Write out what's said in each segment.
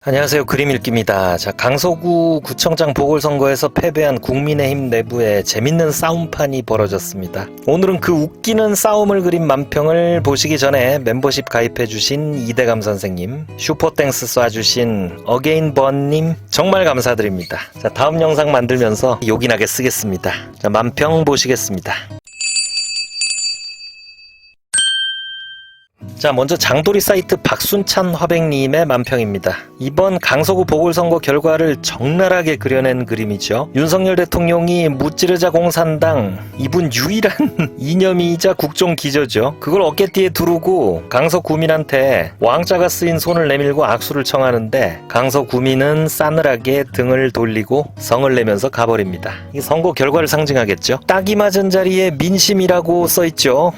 안녕하세요. 그림읽기입니다. 자, 강서구 구청장 보궐선거에서 패배한 국민의힘 내부에 재밌는 싸움판이 벌어졌습니다. 오늘은 그 웃기는 싸움을 그린 만평을 보시기 전에 멤버십 가입해주신 이대감 선생님, 슈퍼땡스 쏴주신 어게인번님 정말 감사드립니다. 자, 다음 영상 만들면서 요긴하게 쓰겠습니다. 자, 만평 보시겠습니다. 자, 먼저 장도리 사이트 박순찬 화백님의 만평입니다. 이번 강서구 보궐선거 결과를 적나라하게 그려낸 그림이죠. 윤석열 대통령이 무찌르자 공산당, 이분 유일한 이념이자 국정 기저죠. 그걸 어깨띠에 두르고 강서 구민한테 왕자가 쓰인 손을 내밀고 악수를 청하는데 강서 구민은 싸늘하게 등을 돌리고 성을 내면서 가버립니다. 이 선거 결과를 상징하겠죠. 딱이 맞은 자리에 민심이라고 써있죠.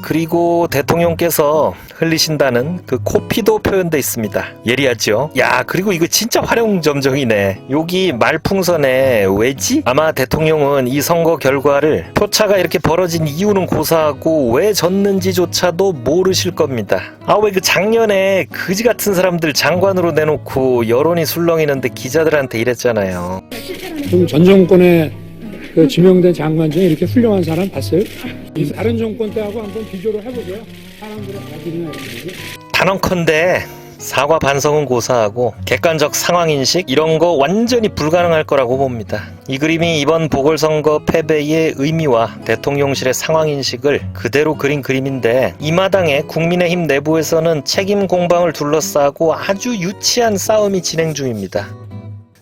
그리고 대통령께서 흘리신다는 그 코피도 표현돼 있습니다. 예리하죠? 야, 그리고 이거 진짜 활용점정이네. 여기 말풍선에 왜지? 아마 대통령은 이 선거 결과를 표차가 이렇게 벌어진 이유는 고사하고 왜 졌는지조차도 모르실 겁니다. 왜 그 작년에 그지 같은 사람들 장관으로 내놓고 여론이 술렁이는데 기자들한테 이랬잖아요. 전 정권에 그 지명된 장관 중에 이렇게 훌륭한 사람 봤어요? 다른 정권 때하고 한번 비교를 해보세요. 사람들의 가질이나 이런 거. 단언컨대 사과 반성은 고사하고 객관적 상황인식 이런 거 완전히 불가능할 거라고 봅니다. 이 그림이 이번 보궐선거 패배의 의미와 대통령실의 상황인식을 그대로 그린 그림인데 이 마당에 국민의힘 내부에서는 책임 공방을 둘러싸고 아주 유치한 싸움이 진행 중입니다.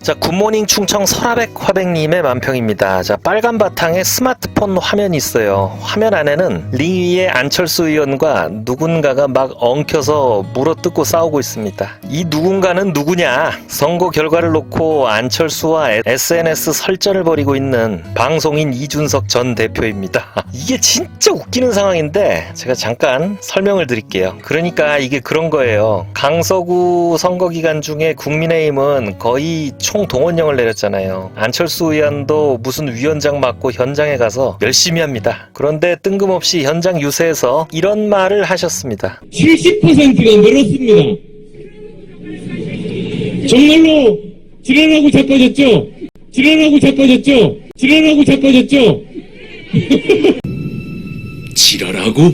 자, 굿모닝 충청 설아백 화백님의 만평입니다. 자, 빨간 바탕에 스마트폰 화면이 있어요. 화면 안에는 링 위에 안철수 의원과 누군가가 막 엉켜서 물어뜯고 싸우고 있습니다. 이 누군가는 누구냐? 선거 결과를 놓고 안철수와 SNS 설전을 벌이고 있는 방송인 이준석 전 대표입니다. 이게 진짜 웃기는 상황인데 제가 잠깐 설명을 드릴게요. 그러니까 이게 그런 거예요. 강서구 선거 기간 중에 국민의힘은 거의 총 동원령을 내렸잖아요. 안철수 의원도 무슨 위원장 맡고 현장에 가서 열심히 합니다. 그런데 뜬금없이 현장 유세에서 이런 말을 하셨습니다. 70%가 늘었습니다. 정말로 지랄하고 자빠졌죠? 지랄하고 자빠졌죠? 지랄하고 자빠졌죠? 지랄하고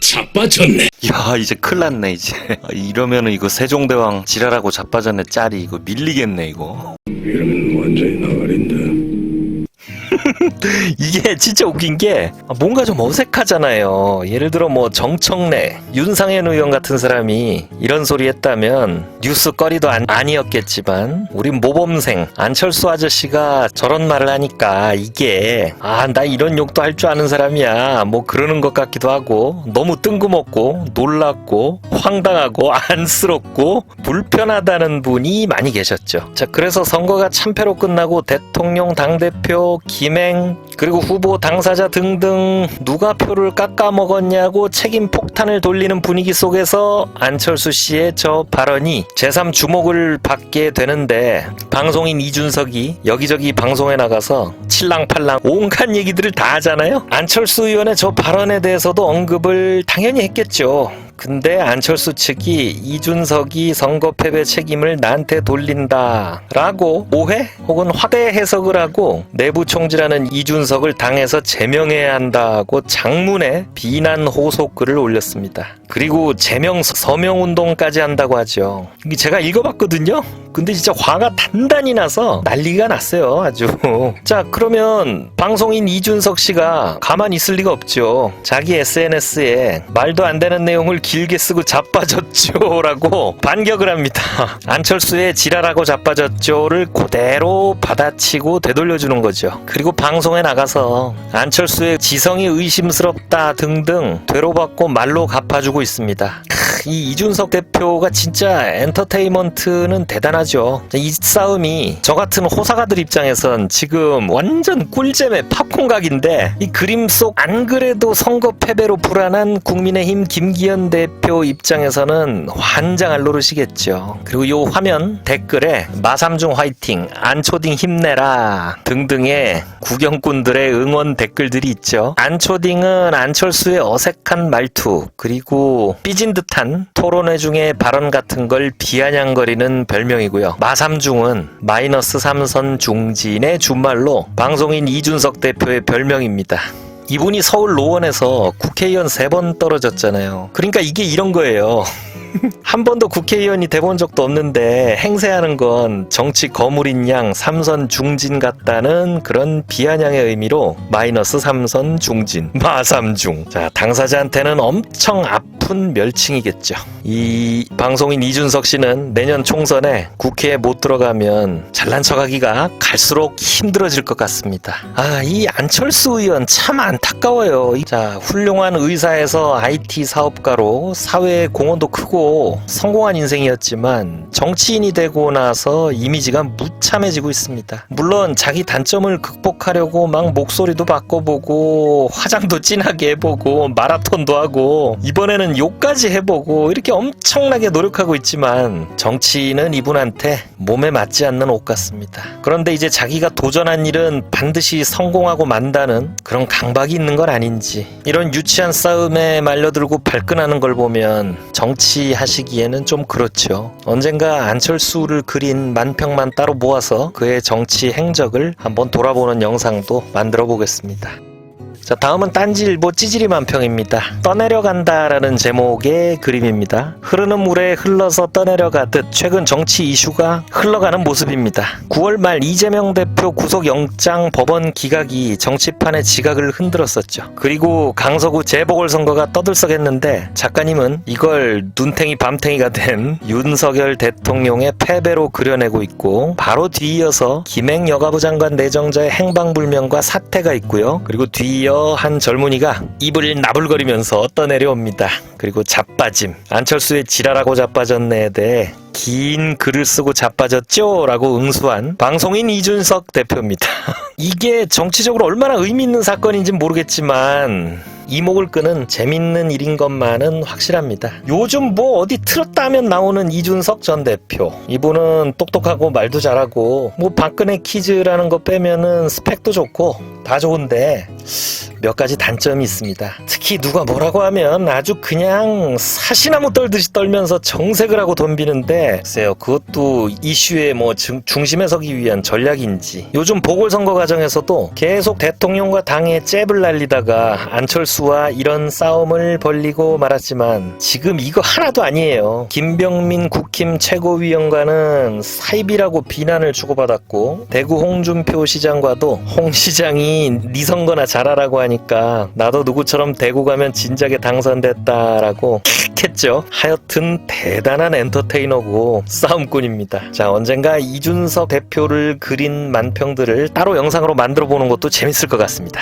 자빠졌네. 야, 이제 큰일 났네 이제. 이러면은 이거 세종대왕 지랄하고 자빠졌네 짤이 이거 밀리겠네 이거. 이러면 완전히 나가린다. 이게 진짜 웃긴 게 뭔가 좀 어색하잖아요. 예를 들어 뭐 정청래, 윤상현 의원 같은 사람이 이런 소리 했다면 뉴스거리도 아니었겠지만 우리 모범생 안철수 아저씨가 저런 말을 하니까 이게 나 이런 욕도 할 줄 아는 사람이야 뭐 그러는 것 같기도 하고 너무 뜬금없고 놀랍고 황당하고 안쓰럽고 불편하다는 분이 많이 계셨죠. 자, 그래서 선거가 참패로 끝나고 대통령, 당대표, 김행 그리고 후보 당사자 등등 누가 표를 깎아먹었냐고 책임 폭탄을 돌리는 분위기 속에서 안철수 씨의 저 발언이 제3 주목을 받게 되는데 방송인 이준석이 여기저기 방송에 나가서 칠랑팔랑 온갖 얘기들을 다 하잖아요. 안철수 의원의 저 발언에 대해서도 언급을 당연히 했겠죠. 근데 안철수 측이 이준석이 선거 패배 책임을 나한테 돌린다 라고 오해 혹은 확대 해석을 하고 내부 총질하는 이준석을 당에서 제명해야 한다고 장문에 비난 호소글을 올렸습니다. 그리고 제명 서명 운동까지 한다고 하죠. 이게 제가 읽어봤거든요. 근데 진짜 화가 단단히 나서 난리가 났어요. 아주. 자, 그러면 방송인 이준석 씨가 가만히 있을 리가 없죠. 자기 SNS에 말도 안 되는 내용을 길게 쓰고 자빠졌죠 라고 반격을 합니다. 안철수의 지랄하고 자빠졌죠를 그대로 받아치고 되돌려주는 거죠. 그리고 방송에 나가서 안철수의 지성이 의심스럽다 등등 되로받고 말로 갚아주고 있습니다. 이 이준석 대표가 진짜 엔터테인먼트는 대단하게 당연하죠. 이 싸움이 저 같은 호사가들 입장에선 지금 완전 꿀잼의 팝콘각인데, 이 그림 속 안 그래도 선거 패배로 불안한 국민의힘 김기현 대표 입장에서는 환장할 노릇이겠죠. 그리고 요 화면 댓글에 마삼중 화이팅, 안초딩 힘내라 등등의 구경꾼들의 응원 댓글들이 있죠. 안초딩은 안철수의 어색한 말투, 그리고 삐진 듯한 토론회 중에 발언 같은 걸 비아냥거리는 별명이고요. 마삼중은 마이너스 3선 중진의 준말로 방송인 이준석 대표의 별명입니다. 이분이 서울 노원에서 국회의원 3번 떨어졌잖아요. 그러니까 이게 이런 거예요. 한 번도 국회의원이 돼본 적도 없는데 행세하는 건 정치 거물인 양 3선 중진 같다는 그런 비아냥의 의미로 마이너스 3선 중진, 마삼중. 자, 당사자한테는 엄청 아픈 멸칭이겠죠. 이 방송인 이준석 씨는 내년 총선에 국회에 못 들어가면 잘난 척하기가 갈수록 힘들어질 것 같습니다. 이 안철수 의원 참 안타까워요. 자, 훌륭한 의사에서 IT 사업가로 사회의 공헌도 크고 성공한 인생이었지만 정치인이 되고 나서 이미지가 무참해지고 있습니다. 물론 자기 단점을 극복하려고 막 목소리도 바꿔보고 화장도 진하게 해보고 마라톤도 하고 이번에는 욕까지 해보고 이렇게 엄청나게 노력하고 있지만 정치인은 이분한테 몸에 맞지 않는 옷 같습니다. 그런데 이제 자기가 도전한 일은 반드시 성공하고 만다는 그런 강박이 있는 건 아닌지, 이런 유치한 싸움에 말려들고 발끈하는 걸 보면 정치하시기에는 좀 그렇죠. 언젠가 안철수를 그린 만평만 따로 모아서 그의 정치 행적을 한번 돌아보는 영상도 만들어 보겠습니다. 자, 다음은 딴지일보 찌질이 만평입니다. 떠내려간다라는 제목의 그림입니다. 흐르는 물에 흘러서 떠내려가듯 최근 정치 이슈가 흘러가는 모습입니다. 9월 말 이재명 대표 구속영장 법원 기각이 정치판의 지각을 흔들었었죠. 그리고 강서구 재보궐선거가 떠들썩했는데 작가님은 이걸 눈탱이 밤탱이가 된 윤석열 대통령의 패배로 그려내고 있고, 바로 뒤이어서 김행 여가부 장관 내정자의 행방불명과 사태가 있고요. 그리고 뒤이어 한 젊은이가 입을 나불거리면서 떠내려옵니다. 그리고 자빠짐, 안철수의 지랄하고 자빠졌네에 대해 긴 글을 쓰고 자빠졌죠? 라고 응수한 방송인 이준석 대표입니다. 이게 정치적으로 얼마나 의미 있는 사건인지는 모르겠지만 이목을 끄는 재밌는 일인 것만은 확실합니다. 요즘 뭐 어디 틀었다 하면 나오는 이준석 전 대표, 이분은 똑똑하고 말도 잘하고 뭐 박근혜 퀴즈라는 거 빼면은 스펙도 좋고 다 좋은데 몇 가지 단점이 있습니다. 특히 누가 뭐라고 하면 아주 그냥 사시나무 떨듯이 떨면서 정색을 하고 덤비는데, 글쎄요, 그것도 이슈의 뭐 중심에 서기 위한 전략인지. 요즘 보궐선거 과정에서도 계속 대통령과 당에 잽을 날리다가 안철수와 이런 싸움을 벌리고 말았지만 지금 이거 하나도 아니에요. 김병민 국힘 최고위원과는 사입이라고 비난을 주고받았고, 대구 홍준표 시장과도 홍 시장이 네 선거나 잘하라고 하니까 나도 누구처럼 대구 가면 진작에 당선됐다라고 했죠. 하여튼 대단한 엔터테이너고 싸움꾼입니다. 자, 언젠가 이준석 대표를 그린 만평들을 따로 영상으로 만들어 보는 것도 재밌을 것 같습니다.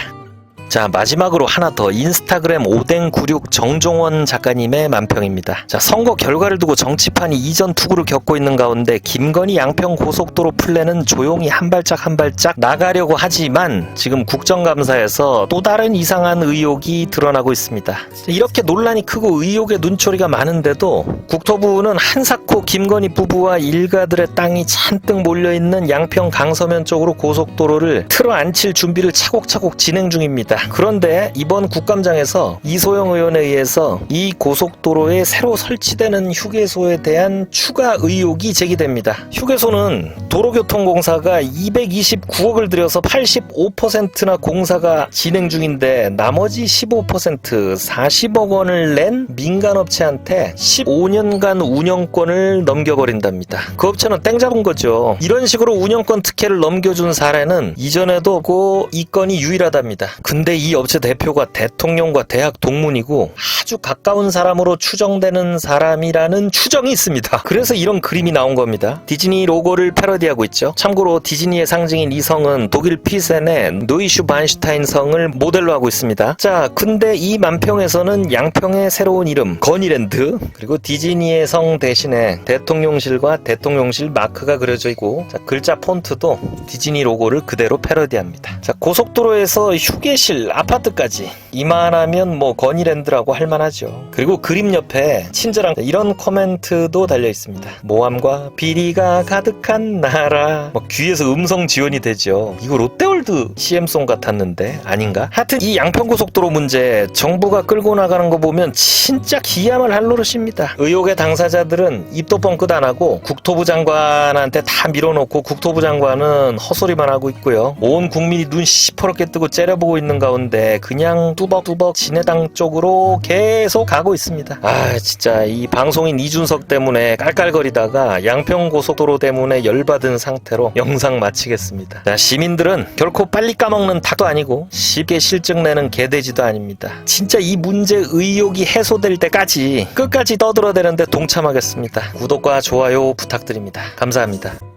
자, 마지막으로 하나 더, 인스타그램 오뎅96 정종원 작가님의 만평입니다. 자, 선거 결과를 두고 정치판이 이전 투구를 겪고 있는 가운데 김건희 양평 고속도로 플랜은 조용히 한 발짝 한 발짝 나가려고 하지만 지금 국정감사에서 또 다른 이상한 의혹이 드러나고 있습니다. 이렇게 논란이 크고 의혹의 눈초리가 많은데도 국토부는 한사코 김건희 부부와 일가들의 땅이 잔뜩 몰려있는 양평 강서면 쪽으로 고속도로를 틀어 앉힐 준비를 차곡차곡 진행 중입니다. 그런데 이번 국감장에서 이소영 의원에 의해서 이 고속도로에 새로 설치되는 휴게소에 대한 추가 의혹이 제기됩니다. 휴게소는 도로교통공사가 229억을 들여서 85%나 공사가 진행 중인데 나머지 15% 40억 원을 낸 민간업체한테 15년간 운영권을 넘겨버린답니다. 그 업체는 땡 잡은 거죠. 이런 식으로 운영권 특혜를 넘겨준 사례는 이전에도 없고 이 건이 유일하답니다. 근데 근데 이 업체 대표가 대통령과 대학 동문이고 아주 가까운 사람으로 추정되는 사람이라는 추정이 있습니다. 그래서 이런 그림이 나온 겁니다. 디즈니 로고를 패러디하고 있죠. 참고로 디즈니의 상징인 이 성은 독일 피센의 노이슈반슈타인 성을 모델로 하고 있습니다. 자, 근데 이 만평에서는 양평의 새로운 이름 거니랜드, 그리고 디즈니의 성 대신에 대통령실과 대통령실 마크가 그려져 있고, 자, 글자 폰트도 디즈니 로고를 그대로 패러디합니다. 자, 고속도로에서 휴게실, 아파트까지 이만하면 뭐 거니랜드라고 할 만하죠. 그리고 그림 옆에 친절한 이런 코멘트도 달려 있습니다. 모함과 비리가 가득한 나라. 뭐 귀에서 음성 지원이 되죠. 이거 롯데월드 CM송 같았는데 아닌가? 하여튼 이 양평고속도로 문제 정부가 끌고 나가는 거 보면 진짜 기야말 할 노릇입니다. 의혹의 당사자들은 입도 뻥끗 안 하고 국토부 장관한테 다 밀어놓고 국토부 장관은 헛소리만 하고 있고요. 온 국민이 눈 시퍼렇게 뜨고 째려보고 있는 가운데 그냥 뚜벅뚜벅 진해당 쪽으로 계속 가고 있습니다. 아, 진짜 이 방송인 이준석 때문에 깔깔거리다가 양평고속도로 때문에 열받은 상태로 영상 마치겠습니다. 자, 시민들은 결코 빨리 까먹는 닭도 아니고 쉽게 실증 내는 개돼지도 아닙니다. 진짜 이 문제 의혹이 해소될 때까지 끝까지 떠들어대는데 동참하겠습니다. 구독과 좋아요 부탁드립니다. 감사합니다.